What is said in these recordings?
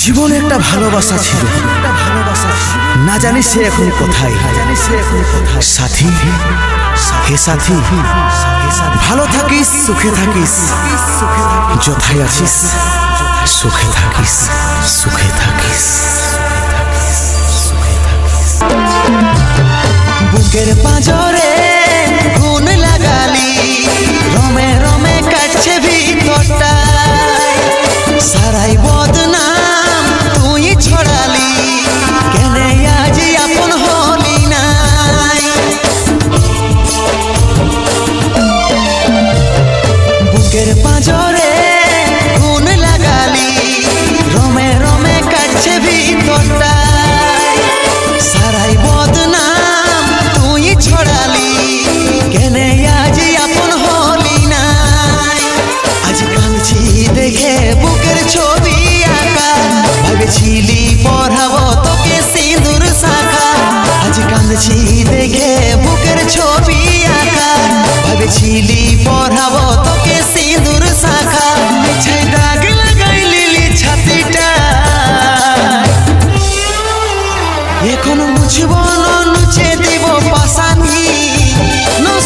জীবনে একটা ভালোবাসা ছিল, না জানি সে এখন কোথায়। সাথী, হে সাথী, ভালো থাকিস, সুখে থাকিস, যথায় আছিস সুখে থাকিস, সুখে থাকিস। বুকের পাঁজরে গুণ লাগালি, রমে রমে কাটছে ভিতরটা, সারাই বদনাম তুই ছড়ালি, কেন আজ আপন হলি নাই। বুকের পাঁজরে গুণ লাগালি, রমে রমে কাটছে ভিতরটা, সারাই বদনাম তুই ছড়ালি, কেন আজ আপন হলি নাই। আজ কাঁদছি দেখে বুকের ছবি আঁকা, ভেবেছিলি পড়াবো তোকে সিঁদুর শাখা। আজ কাঁদছি দেখে বুকের ছবি আঁকা, ভেবেছিলি পড়াবো তোকে সিঁদুর শাখা। মিছে দাগ লাগাইলি ছাতিটা, এখন মুছব না নুচে দিব পাশানি,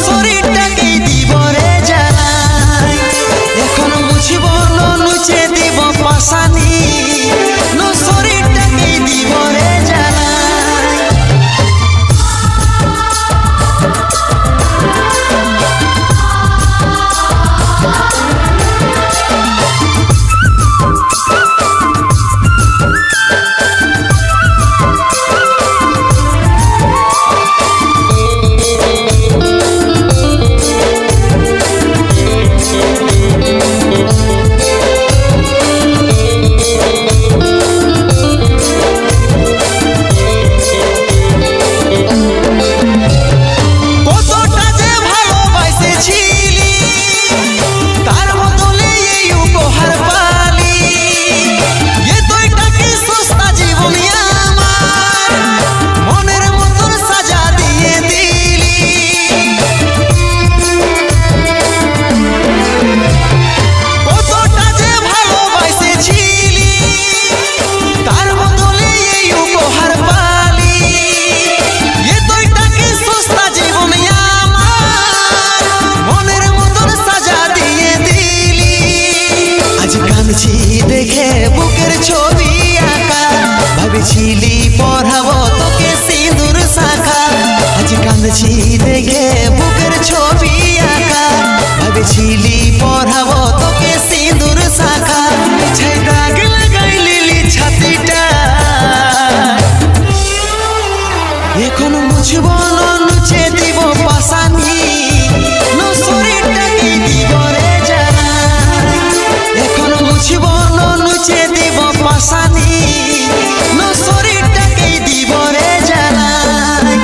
শরীরটাকে দিব রে জ্বালাই। এখন মুছব না নুচে দিব পাশানি, শরীরটাকে দিব রে জ্বালাই। দেখে বুকের ছবি আঁকা, ভাবেছিলি পড়াবো তোকে সিঁদুর শাখা। আজ কাঁদছি দেখে বুকের ছবি আঁকা, ভাবেছিলি পড়াবো তোকে সিঁদুর শাখা। মিছে দাগ লাগাইলি ছাতিটা, এখন মুছব না নুচে দিব পাশানি, শরীরটাকে দিব রে জ্বালাই। এখন মুছব না নুচে দিব পাশানি, শরীরটাকে দিব রে জ্বালাই।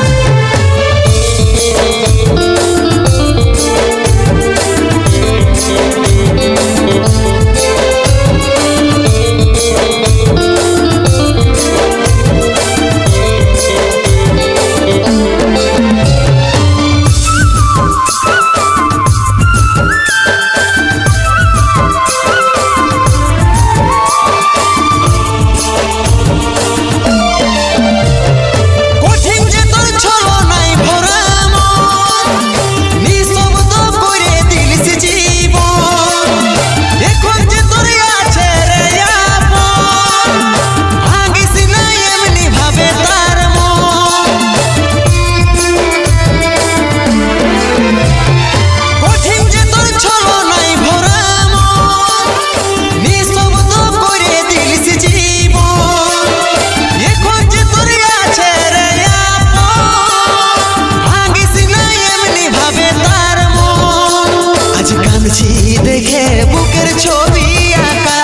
দেখে বুকের ছবি আঁকা,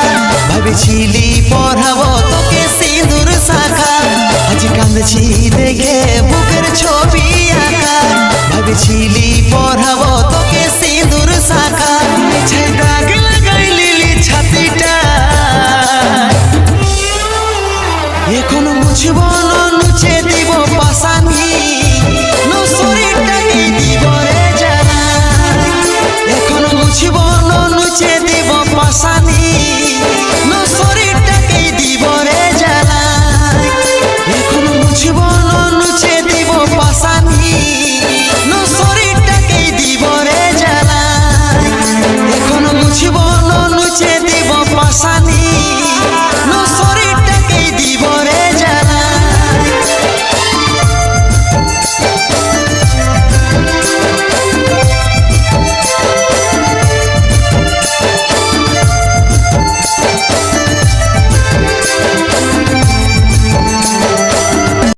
ভাবেছিলি পড়াবো তোকে সিঁদুর শাখা। আজ কাঁদছি দেখে বুকের ছবি আঁকা, ভাবেছিলি পড়াবো তোকে সিঁদুর শাখা। মিছে দাগ লাগাইলি ছাতিটা, এখন মুছব না নুচে দিব পাশানি, শরীরটাকে দিব রে জ্বালাই। এখন মুছব না নুচে দিব পাশানি, শরীরটাকে দিব রে পাশানি